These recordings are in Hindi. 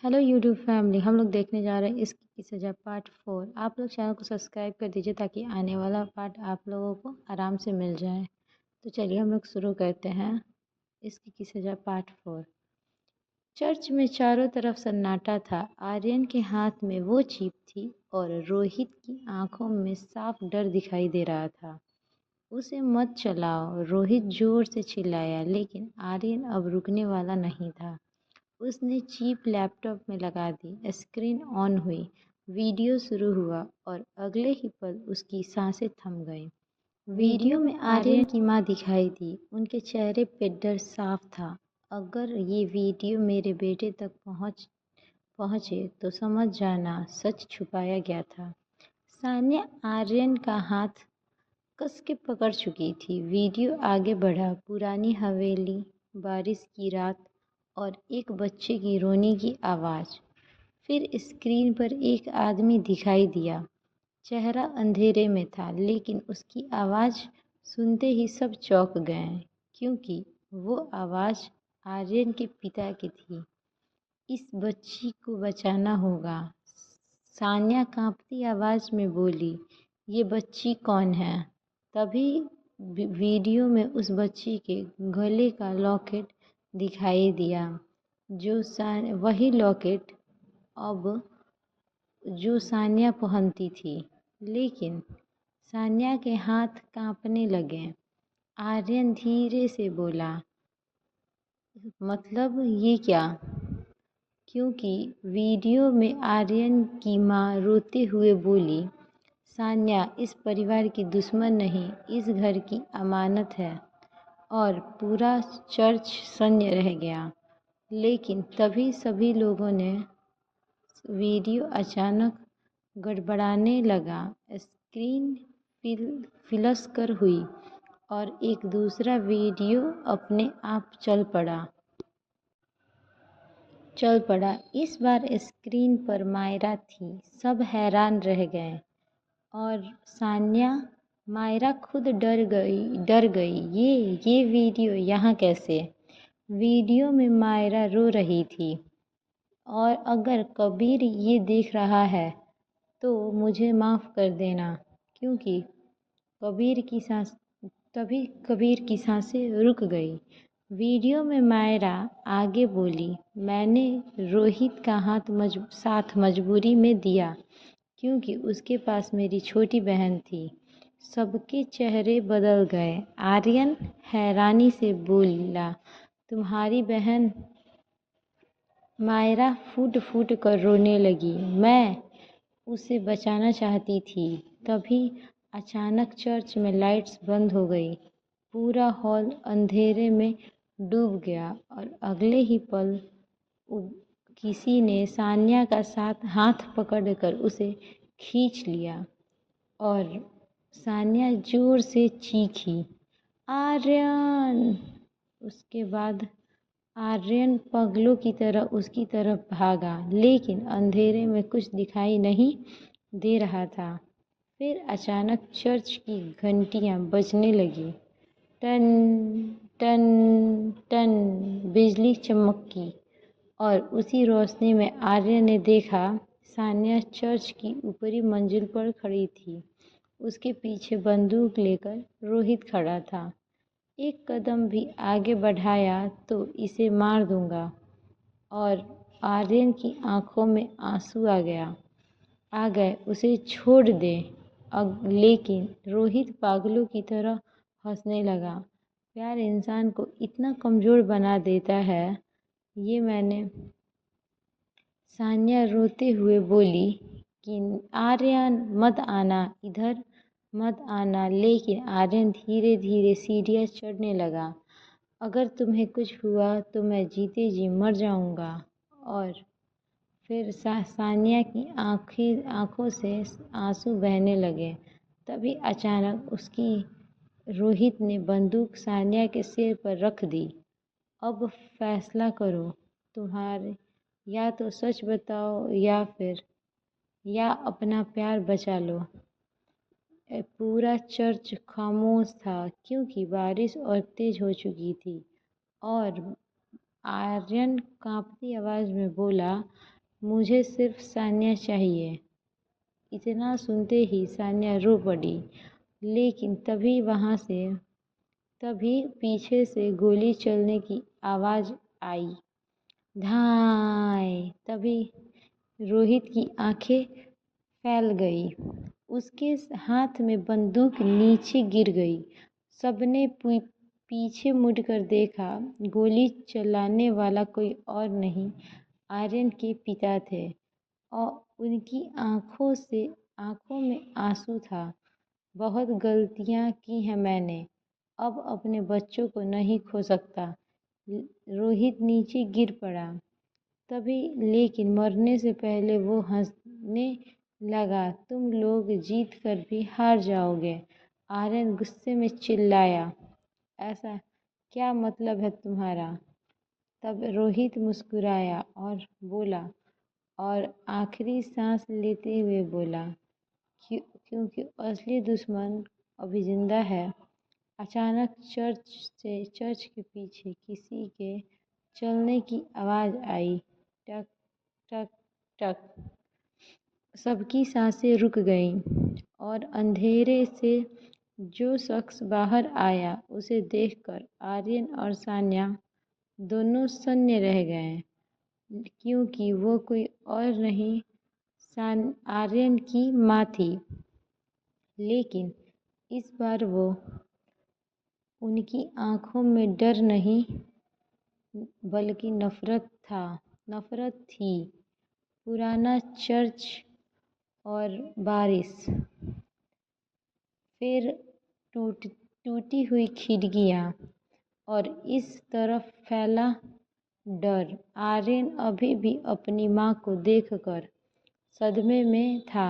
हेलो यूट्यूब फैमिली, हम लोग देखने जा रहे हैं इसकी की सज़ा पार्ट 4। आप लोग चैनल को सब्सक्राइब कर दीजिए ताकि आने वाला पार्ट आप लोगों को आराम से मिल जाए। तो चलिए हम लोग शुरू करते हैं इसकी की सज़ा पार्ट 4। चर्च में चारों तरफ सन्नाटा था। आर्यन के हाथ में वो जीप थी और रोहित की आंखों में साफ डर दिखाई दे रहा था। उसे मत चलाओ, रोहित जोर से चिल्लाया, लेकिन आर्यन अब रुकने वाला नहीं था। उसने चिप लैपटॉप में लगा दी। स्क्रीन ऑन हुई, वीडियो शुरू हुआ और अगले ही पल उसकी सांसें थम गईं। वीडियो में आर्यन की माँ दिखाई दी। उनके चेहरे पे डर साफ था। अगर ये वीडियो मेरे बेटे तक पहुँचे तो समझ जाना, सच छुपाया गया था। सान्या आर्यन का हाथ कस के पकड़ चुकी थी। वीडियो आगे बढ़ा। पुरानी हवेली, बारिश की रात और एक बच्चे की रोने की आवाज़। फिर स्क्रीन पर एक आदमी दिखाई दिया। चेहरा अंधेरे में था, लेकिन उसकी आवाज़ सुनते ही सब चौंक गए, क्योंकि वो आवाज़ आर्यन के पिता की थी। इस बच्ची को बचाना होगा, सान्या कांपती आवाज़ में बोली। ये बच्ची कौन है? तभी वीडियो में उस बच्ची के गले का लॉकेट दिखाई दिया, वही लॉकेट अब जो सान्या पहनती थी। लेकिन सान्या के हाथ कांपने लगे। आर्यन धीरे से बोला, मतलब ये क्या? क्योंकि वीडियो में आर्यन की माँ रोते हुए बोली, सान्या इस परिवार की दुश्मन नहीं, इस घर की अमानत है। और पूरा चर्च शून्य रह गया। लेकिन तभी सभी लोगों ने वीडियो अचानक गड़बड़ाने लगा। स्क्रीन फ्लश कर हुई और एक दूसरा वीडियो अपने आप चल पड़ा। इस बार स्क्रीन पर मायरा थी। सब हैरान रह गए और सान्या, मायरा खुद डर गई। ये वीडियो यहाँ कैसे? वीडियो में मायरा रो रही थी। और अगर कबीर ये देख रहा है तो मुझे माफ़ कर देना, क्योंकि तभी कबीर की सांसें रुक गई। वीडियो में मायरा आगे बोली, मैंने रोहित का साथ मजबूरी में दिया, क्योंकि उसके पास मेरी छोटी बहन थी। सबके चेहरे बदल गए। आर्यन हैरानी से बोला, तुम्हारी बहन? मायरा फूट फूट कर रोने लगी। मैं उसे बचाना चाहती थी। तभी अचानक चर्च में लाइट्स बंद हो गई। पूरा हॉल अंधेरे में डूब गया और अगले ही पल किसी ने सान्या का हाथ पकड़कर उसे खींच लिया और सान्या जोर से चीखी, आर्यन! उसके बाद आर्यन पागलों की तरह उसकी तरफ भागा, लेकिन अंधेरे में कुछ दिखाई नहीं दे रहा था। फिर अचानक चर्च की घंटियां बजने लगी। टन टन टन बिजली चमकी और उसी रोशनी में आर्यन ने देखा, सान्या चर्च की ऊपरी मंजिल पर खड़ी थी। उसके पीछे बंदूक लेकर रोहित खड़ा था। एक कदम भी आगे बढ़ाया तो इसे मार दूंगा। और आर्यन की आंखों में आंसू आ गए। उसे छोड़ दे। लेकिन रोहित पागलों की तरह हंसने लगा। प्यार इंसान को इतना कमज़ोर बना देता है। ये मैंने सान्या रोते हुए बोली कि आर्यन मत आना, इधर मत आना। लेकिन आर्यन धीरे धीरे सीढ़ियाँ चढ़ने लगा। अगर तुम्हें कुछ हुआ तो मैं जीते जी मर जाऊंगा। और फिर सान्या की आंखों से आंसू बहने लगे। तभी अचानक रोहित ने बंदूक सान्या के सिर पर रख दी। अब फैसला करो, तुम्हारे या तो सच बताओ या अपना प्यार बचा लो। पूरा चर्च खामोश था, क्योंकि बारिश और तेज हो चुकी थी और आर्यन कांपती आवाज़ में बोला, मुझे सिर्फ सान्या चाहिए। इतना सुनते ही सान्या रो पड़ी, लेकिन तभी पीछे से गोली चलने की आवाज़ आई। धाय! तभी रोहित की आंखें फैल गई। उसके हाथ में बंदूक नीचे गिर गई। सबने पीछे मुड़कर देखा। गोली चलाने वाला कोई और नहीं, आर्यन के पिता थे और उनकी आंखों में आंसू था। बहुत गलतियां की हैं मैंने, अब अपने बच्चों को नहीं खो सकता। रोहित नीचे गिर पड़ा तभी, लेकिन मरने से पहले वो हंसने लगा। तुम लोग जीत कर भी हार जाओगे, आर्यन गुस्से में चिल्लाया। ऐसा क्या मतलब है तुम्हारा? तब रोहित मुस्कुराया और बोला, और आखिरी सांस लेते हुए बोला, क्योंकि असली दुश्मन अभी जिंदा है। अचानक चर्च के पीछे किसी के चलने की आवाज़ आई। टक टक टक। सबकी सांसें रुक गईं और अंधेरे से जो शख्स बाहर आया उसे देखकर आर्यन और सान्या दोनों सन्न रह गए, क्योंकि वो कोई और नहीं, आर्यन की माँ थी। लेकिन इस बार उनकी आंखों में डर नहीं बल्कि नफरत थी। पुराना चर्च और बारिश, फिर टूटी हुई खिड़कियाँ और इस तरफ फैला डर। आर्यन अभी भी अपनी माँ को देखकर सदमे में था।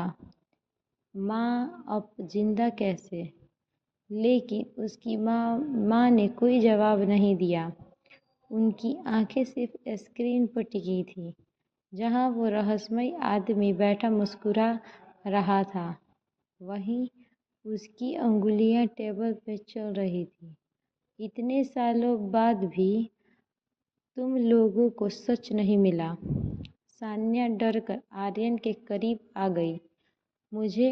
माँ अब जिंदा कैसे? लेकिन उसकी माँ ने कोई जवाब नहीं दिया। उनकी आंखें सिर्फ स्क्रीन पर टिकी थी, जहां वो रहस्यमय आदमी बैठा मुस्कुरा रहा था। वहीं उसकी अंगुलियां टेबल पर चल रही थी। इतने सालों बाद भी तुम लोगों को सच नहीं मिला। सान्या डरकर आर्यन के करीब आ गई। मुझे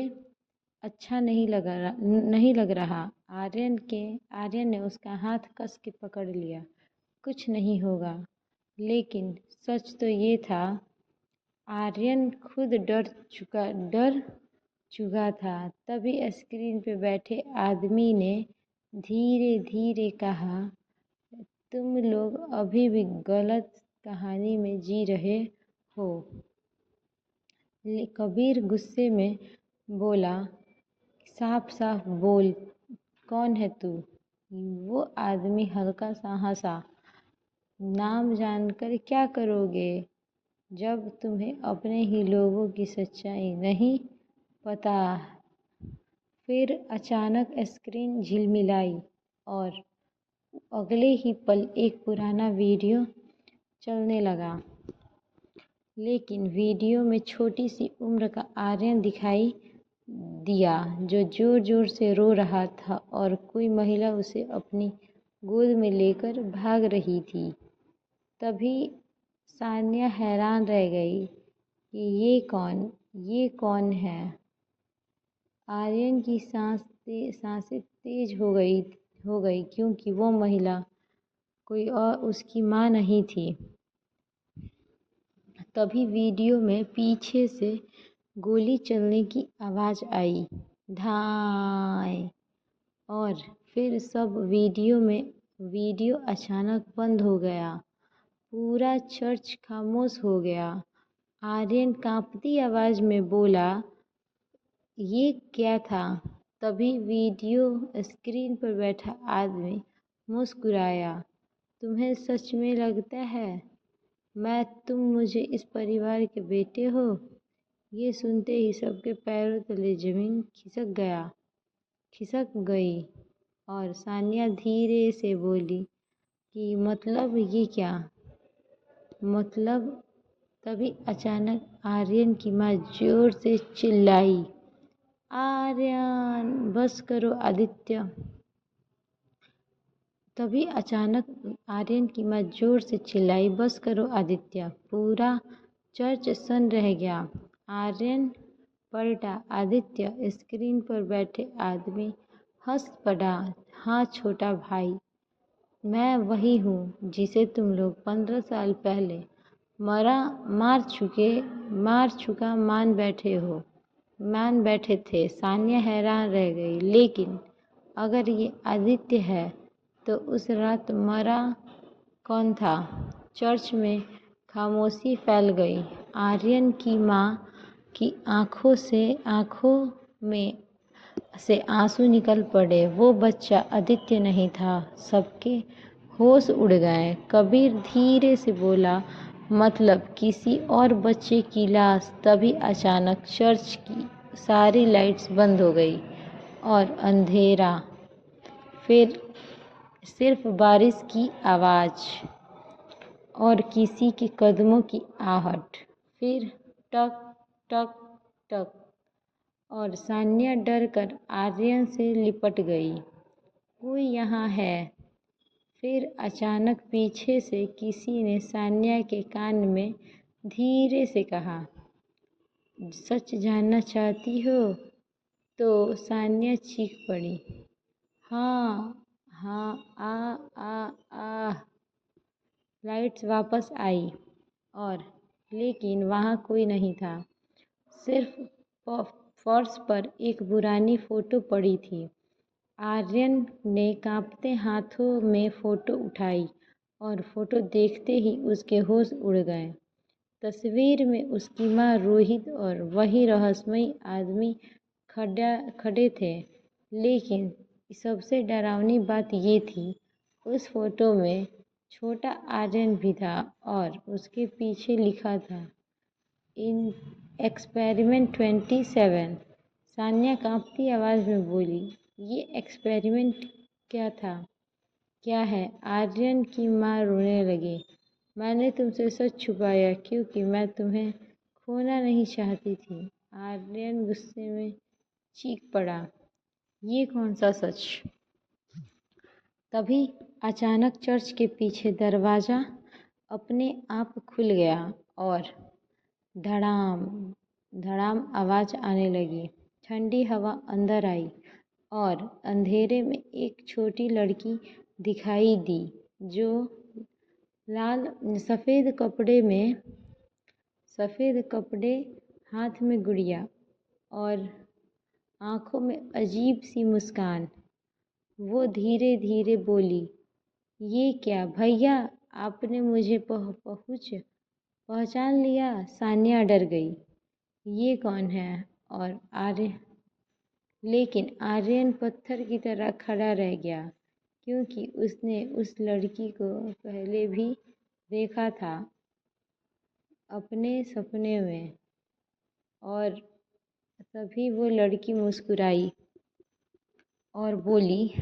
अच्छा नहीं लग रहा। आर्यन ने उसका हाथ कस के पकड़ लिया। कुछ नहीं होगा। लेकिन सच तो ये था, आर्यन खुद डर चुका था। तभी स्क्रीन पे बैठे आदमी ने धीरे धीरे कहा, तुम लोग अभी भी गलत कहानी में जी रहे हो। कबीर गुस्से में बोला, साफ साफ बोल, कौन है तू? वो आदमी हल्का सा हंसा। नाम जानकर क्या करोगे, जब तुम्हें अपने ही लोगों की सच्चाई नहीं पता। फिर अचानक स्क्रीन झिलमिलाई और अगले ही पल एक पुराना वीडियो चलने लगा। लेकिन वीडियो में छोटी सी उम्र का आर्यन दिखाई दिया, जो जोर जोर से रो रहा था और कोई महिला उसे अपनी गोद में लेकर भाग रही थी। तभी सान्या हैरान रह गई कि ये कौन है। आर्यन की सांसें तेज हो गई, क्योंकि वो महिला कोई और उसकी माँ नहीं थी। तभी वीडियो में पीछे से गोली चलने की आवाज़ आई। धाय! और फिर वीडियो अचानक बंद हो गया। पूरा चर्च खामोश हो गया। आर्यन कांपती आवाज़ में बोला, ये क्या था? तभी वीडियो स्क्रीन पर बैठा आदमी मुस्कुराया। तुम्हें सच में लगता है तुम मुझे इस परिवार के बेटे हो? ये सुनते ही सबके पैरों तले जमीन खिसक गई और सान्या धीरे से बोली कि मतलब ये क्या? मतलब? तभी अचानक आर्यन की माँ जोर से चिल्लाई, आर्यन! बस करो आदित्य। तभी अचानक आर्यन की माँ जोर से चिल्लाई, बस करो आदित्य। पूरा चर्च सन्न रह गया। आर्यन पलटा। आदित्य स्क्रीन पर बैठे आदमी हंस पड़ा। हाँ छोटा भाई, मैं वही हूँ जिसे तुम लोग 15 साल पहले मार चुका मान बैठे थे। सान्या हैरान रह गई। लेकिन अगर ये आदित्य है तो उस रात मरा कौन था? चर्च में खामोशी फैल गई। आर्यन की माँ की आंखों में से आंसू निकल पड़े। वो बच्चा आदित्य नहीं था। सबके होश उड़ गए। कबीर धीरे से बोला, मतलब किसी और बच्चे की लाश। तभी अचानक चर्च की सारी लाइट्स बंद हो गई और अंधेरा। फिर सिर्फ बारिश की आवाज़ और किसी के कदमों की आहट। फिर टक टक टक और सान्या डर कर आर्यन से लिपट गई। कोई यहाँ है। फिर अचानक पीछे से किसी ने सान्या के कान में धीरे से कहा, सच जानना चाहती हो? तो सान्या चीख पड़ी, हाँ हाँ आ। लाइट्स वापस आई और लेकिन वहाँ कोई नहीं था। सिर्फ फर्श पर एक पुरानी फोटो पड़ी थी। आर्यन ने कांपते हाथों में फोटो उठाई और फोटो देखते ही उसके होश उड़ गए। तस्वीर में उसकी माँ, रोहित और वही रहस्यमयी आदमी खड़े थे। लेकिन सबसे डरावनी बात ये थी, उस फोटो में छोटा आर्यन भी था और उसके पीछे लिखा था, इन एक्सपेरिमेंट 27। सान्या कांपती आवाज़ में बोली, ये एक्सपेरिमेंट क्या है? आर्यन की माँ रोने लगी। मैंने तुमसे सच छुपाया क्योंकि मैं तुम्हें खोना नहीं चाहती थी। आर्यन गुस्से में चीख पड़ा, ये कौन सा सच? तभी अचानक चर्च के पीछे दरवाज़ा अपने आप खुल गया और धड़ाम धड़ाम आवाज़ आने लगी। ठंडी हवा अंदर आई और अंधेरे में एक छोटी लड़की दिखाई दी जो सफ़ेद कपड़े, हाथ में गुड़िया और आँखों में अजीब सी मुस्कान। वो धीरे धीरे बोली, ये क्या भैया, आपने मुझे पहचान लिया? सान्या डर गई। ये कौन है? और लेकिन आर्यन पत्थर की तरह खड़ा रह गया क्योंकि उसने उस लड़की को पहले भी देखा था अपने सपने में। और तभी वो लड़की मुस्कुराई और बोली,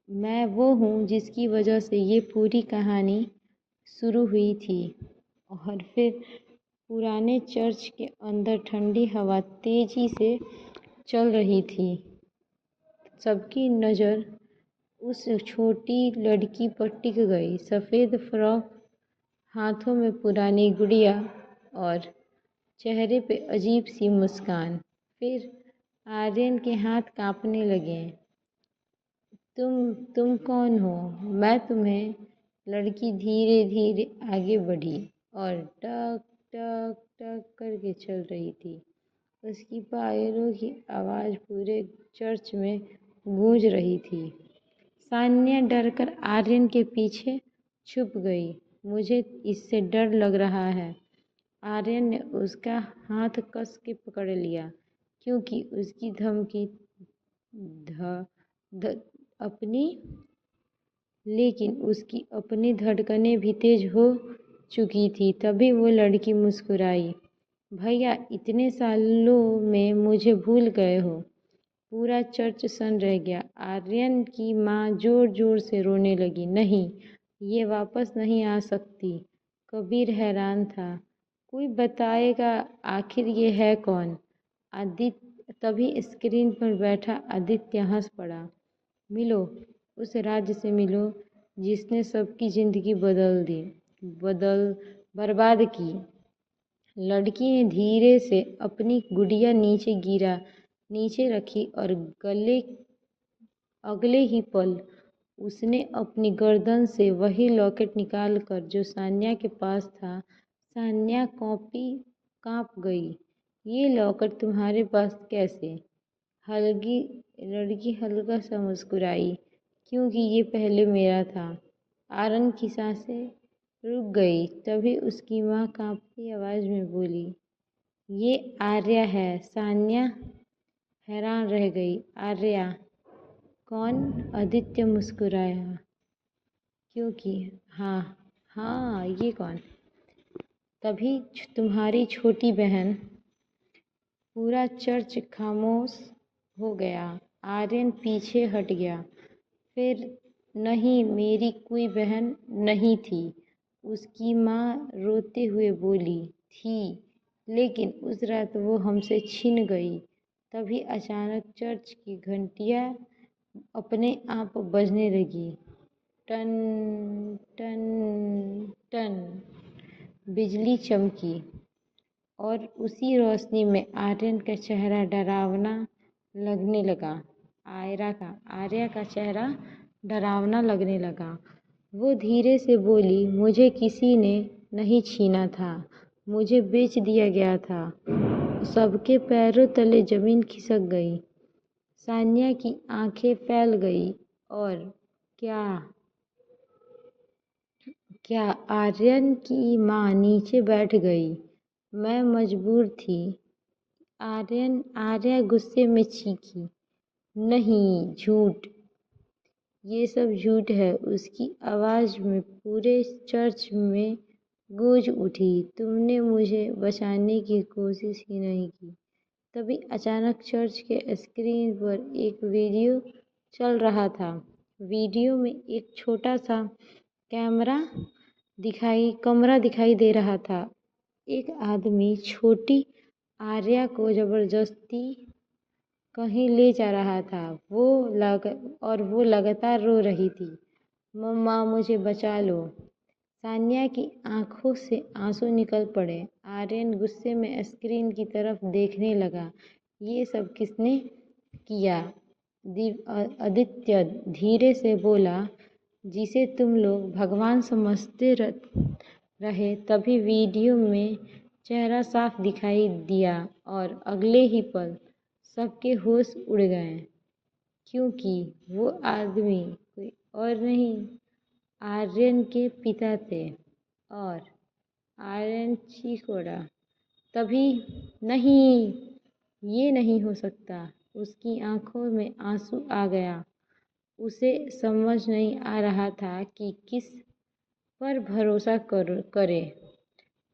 मैं वो हूँ जिसकी वजह से ये पूरी कहानी शुरू हुई थी। और फिर पुराने चर्च के अंदर ठंडी हवा तेजी से चल रही थी। सबकी नज़र उस छोटी लड़की पर टिक गई। सफ़ेद फ्रॉक, हाथों में पुरानी गुड़िया और चेहरे पे अजीब सी मुस्कान। फिर आर्यन के हाथ कांपने लगे। तुम कौन हो? मैं तुम्हें। लड़की धीरे धीरे आगे बढ़ी और टक टक टक करके चल रही थी। उसकी पायरों की आवाज़ पूरे चर्च में गूंज रही थी। सान्या डरकर आर्यन के पीछे छुप गई। मुझे इससे डर लग रहा है। आर्यन ने उसका हाथ कस के पकड़ लिया क्योंकि उसकी लेकिन उसकी अपनी धड़कनें भी तेज हो चुकी थी। तभी वो लड़की मुस्कुराई, भैया इतने सालों में मुझे भूल गए हो? पूरा चर्च सन्न रह गया। आर्यन की माँ जोर जोर से रोने लगी, नहीं, ये वापस नहीं आ सकती। कबीर हैरान था, कोई बताएगा आखिर ये है कौन? तभी स्क्रीन पर बैठा आदित्य हंस पड़ा, मिलो उस राज्य से मिलो जिसने सबकी जिंदगी बर्बाद की। लड़की ने धीरे से अपनी गुड़िया नीचे रखी और अगले ही पल उसने अपनी गर्दन से वही लॉकेट निकालकर जो सान्या के पास था। सान्या कांप गई। ये लॉकेट तुम्हारे पास कैसे? लड़की हल्का सा मुस्कुराई, क्योंकि ये पहले मेरा था। आर्यन की सांसें रुक गई। तभी उसकी माँ कांपती आवाज में बोली, ये आर्या है। सान्या हैरान रह गई। आर्या कौन? आदित्य मुस्कुराया, क्योंकि हाँ, ये कौन? तभी तुम्हारी छोटी बहन। पूरा चर्च खामोश हो गया। आर्यन पीछे हट गया। फिर नहीं, मेरी कोई बहन नहीं थी, उसकी माँ रोते हुए बोली। थी, लेकिन उस रात वो हमसे छिन गई। तभी अचानक चर्च की घंटियाँ अपने आप बजने लगी। टन टन टन बिजली चमकी और उसी रोशनी में आर्यन का चेहरा डरावना लगने लगा। आर्या का चेहरा डरावना लगने लगा। वो धीरे से बोली, मुझे किसी ने नहीं छीना था, मुझे बेच दिया गया था। सबके पैरों तले जमीन खिसक गई। सान्या की आंखें फैल गई। और क्या आर्यन की माँ नीचे बैठ गई। मैं मजबूर थी। आर्या गुस्से में चीखी। नहीं, झूठ, ये सब झूठ है। उसकी आवाज में पूरे चर्च में गूंज उठी। तुमने मुझे बचाने की कोशिश ही नहीं की। तभी अचानक चर्च के स्क्रीन पर एक वीडियो चल रहा था। वीडियो में एक छोटा सा कमरा दिखाई दे रहा था। एक आदमी छोटी आर्या को जबरदस्ती कहीं ले जा रहा था। वो लगातार रो रही थी, मम्मा मुझे बचा लो। सान्या की आंखों से आंसू निकल पड़े। आर्यन गुस्से में स्क्रीन की तरफ देखने लगा। ये सब किसने किया? आदित्य धीरे से बोला, जिसे तुम लोग भगवान समझते रहे। तभी वीडियो में चेहरा साफ दिखाई दिया और अगले ही पल सबके होश उड़ गए, क्योंकि वो आदमी कोई और नहीं, आर्यन के पिता थे। और आर्यन चीख पड़ा। तभी नहीं, ये नहीं हो सकता। उसकी आंखों में आंसू आ गया। उसे समझ नहीं आ रहा था कि किस पर भरोसा करे।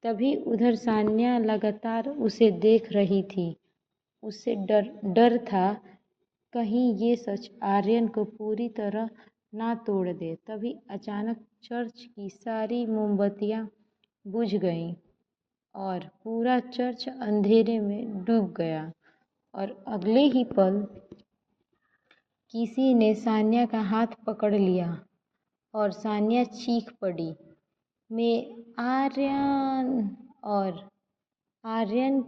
तभी उधर सान्या लगातार उसे देख रही थी। उसे डर था कहीं ये सच आर्यन को पूरी तरह ना तोड़ दे। तभी अचानक चर्च की सारी मोमबत्तियां बुझ गईं और पूरा चर्च अंधेरे में डूब गया। और अगले ही पल किसी ने सान्या का हाथ पकड़ लिया और सान्या चीख पड़ी, मैं आर्यन। और आर्यन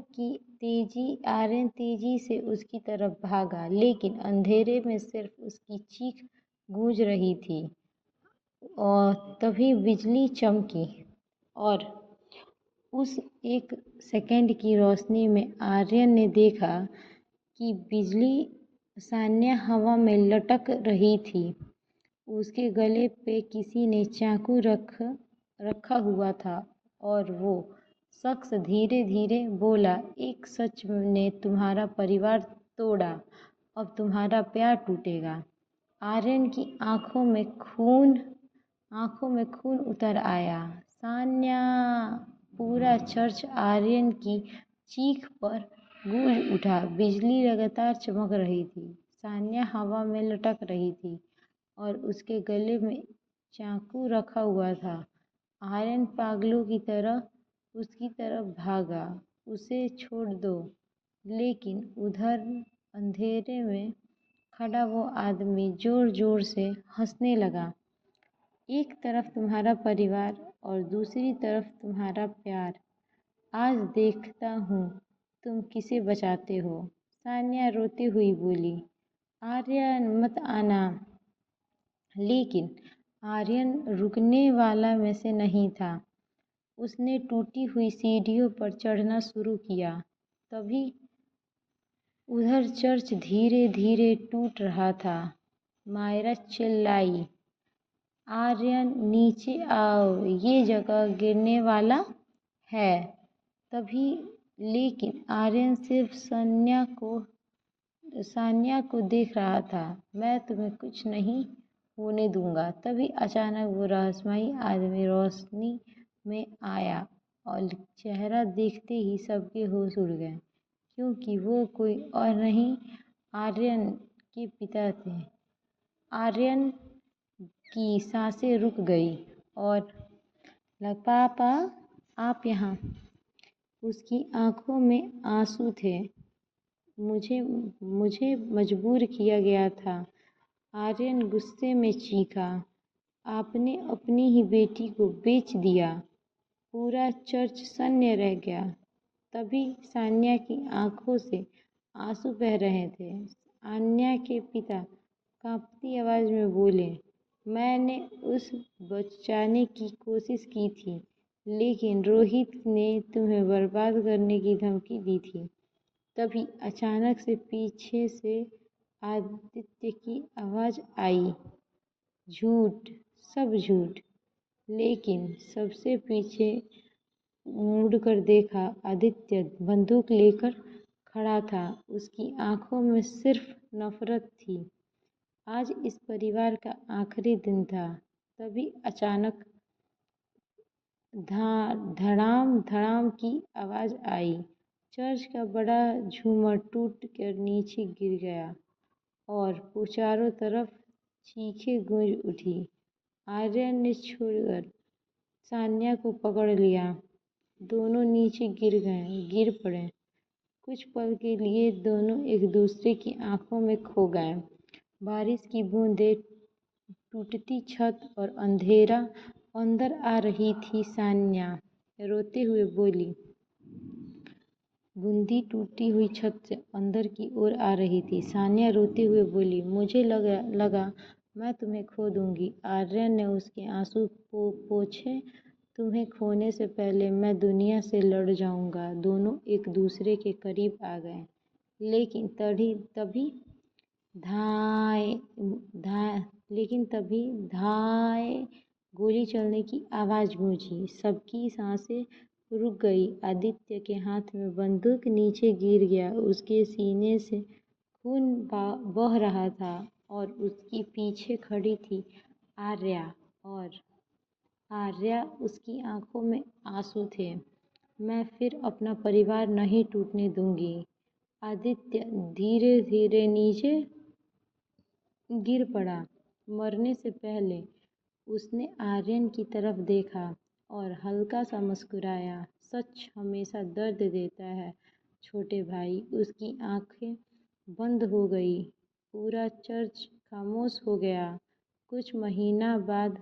तेजी से उसकी तरफ भागा, लेकिन अंधेरे में सिर्फ उसकी चीख गूंज रही थी। और तभी बिजली चमकी और उस एक सेकंड की रोशनी में आर्यन ने देखा कि सान्या हवा में लटक रही थी। उसके गले पे किसी ने चाकू रखा हुआ था और वो शख्स धीरे धीरे बोला, एक सच ने तुम्हारा परिवार तोड़ा, अब तुम्हारा प्यार टूटेगा। आर्यन की आंखों में खून उतर आया। सान्या! पूरा चर्च आर्यन की चीख पर गूंज उठा। बिजली लगातार चमक रही थी। सान्या हवा में लटक रही थी और उसके गले में चाकू रखा हुआ था। आर्यन पागलों की तरह उसकी तरफ भागा, उसे छोड़ दो। लेकिन उधर अंधेरे में खड़ा वो आदमी जोर जोर से हंसने लगा। एक तरफ तुम्हारा परिवार और दूसरी तरफ तुम्हारा प्यार। आज देखता हूँ तुम किसे बचाते हो। सान्या रोती हुई बोली। आर्यन मत आना। लेकिन आर्यन रुकने वाला में से नहीं था। उसने टूटी हुई सीढ़ियों पर चढ़ना शुरू किया। तभी उधर चर्च धीरे धीरे टूट रहा था। मायरा चिल्लाई, आर्यन नीचे आओ, ये जगह गिरने वाला है। तभी लेकिन आर्यन सिर्फ सान्या को देख रहा था। मैं तुम्हें कुछ नहीं होने दूंगा। तभी अचानक वो रहस्यमयी आदमी रोशनी में आया और चेहरा देखते ही सबके होश उड़ गए, क्योंकि वो कोई और नहीं आर्यन के पिता थे। आर्यन की सांसें रुक गई और पापा आप यहाँ। उसकी आंखों में आंसू थे। मुझे मजबूर किया गया था। आर्यन गुस्से में चीखा, आपने अपनी ही बेटी को बेच दिया। पूरा चर्च शून्य रह गया। तभी सान्या की आंखों से आंसू बह रहे थे। सान्या के पिता कांपती आवाज में बोले, मैंने उसे बचाने की कोशिश की थी, लेकिन रोहित ने तुम्हें बर्बाद करने की धमकी दी थी। तभी अचानक से पीछे से आदित्य की आवाज आई, झूठ, सब झूठ। लेकिन सबसे पीछे मुड़कर देखा, आदित्य बंदूक लेकर खड़ा था। उसकी आंखों में सिर्फ नफरत थी। आज इस परिवार का आखिरी दिन था। तभी अचानक धड़ाम धड़ाम की आवाज आई। चर्च का बड़ा झूमर टूट कर नीचे गिर गया और चारों तरफ चीखें गूंज उठी। आर्यन ने छोड़कर सान्या को पकड़ लिया। दोनों नीचे गिर पड़े। कुछ पल के लिए दोनों एक दूसरे की आंखों में खो गए। बारिश की बूंदें, टूटती छत और अंधेरा अंदर आ रही थी। सान्या रोते हुए बोली, बूंदी टूटी हुई छत से अंदर की ओर आ रही थी। सान्या रोते हुए बोली, मुझे लगा मैं तुम्हें खो दूंगी। आर्यन ने उसके आंसू पोंछे, तुम्हें खोने से पहले मैं दुनिया से लड़ जाऊंगा। दोनों एक दूसरे के करीब आ गए, लेकिन तभी धाए गोली चलने की आवाज गूंजी। सबकी सांसें रुक गई। आदित्य के हाथ में बंदूक नीचे गिर गया। उसके सीने से खून बह रहा था और उसके पीछे खड़ी थी आर्या, और उसकी आंखों में आंसू थे। मैं फिर अपना परिवार नहीं टूटने दूंगी। आदित्य धीरे धीरे नीचे गिर पड़ा। मरने से पहले उसने आर्यन की तरफ देखा और हल्का सा मुस्कुराया। सच हमेशा दर्द देता है छोटे भाई। उसकी आंखें बंद हो गई। पूरा चर्च खामोश हो गया। कुछ महीना बाद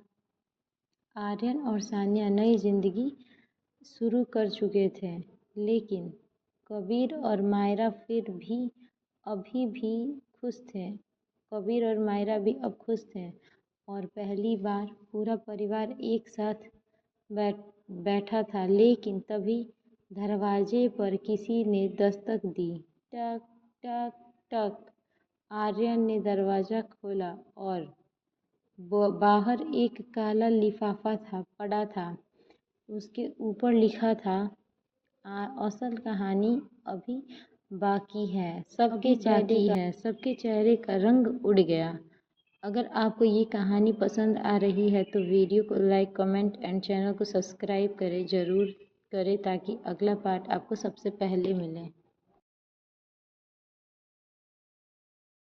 आर्यन और सान्या नई जिंदगी शुरू कर चुके थे, लेकिन कबीर और मायरा अभी भी खुश थे। कबीर और मायरा भी अब खुश थे और पहली बार पूरा परिवार एक साथ बैठा था। लेकिन तभी दरवाजे पर किसी ने दस्तक दी। टक टक टक। आर्यन ने दरवाजा खोला और बाहर एक काला लिफाफा पड़ा था। उसके ऊपर लिखा था, असल कहानी अभी बाकी है। सबके चेहरे का रंग उड़ गया। अगर आपको ये कहानी पसंद आ रही है तो वीडियो को लाइक, कमेंट एंड चैनल को सब्सक्राइब ज़रूर करें ताकि अगला पार्ट आपको सबसे पहले मिले।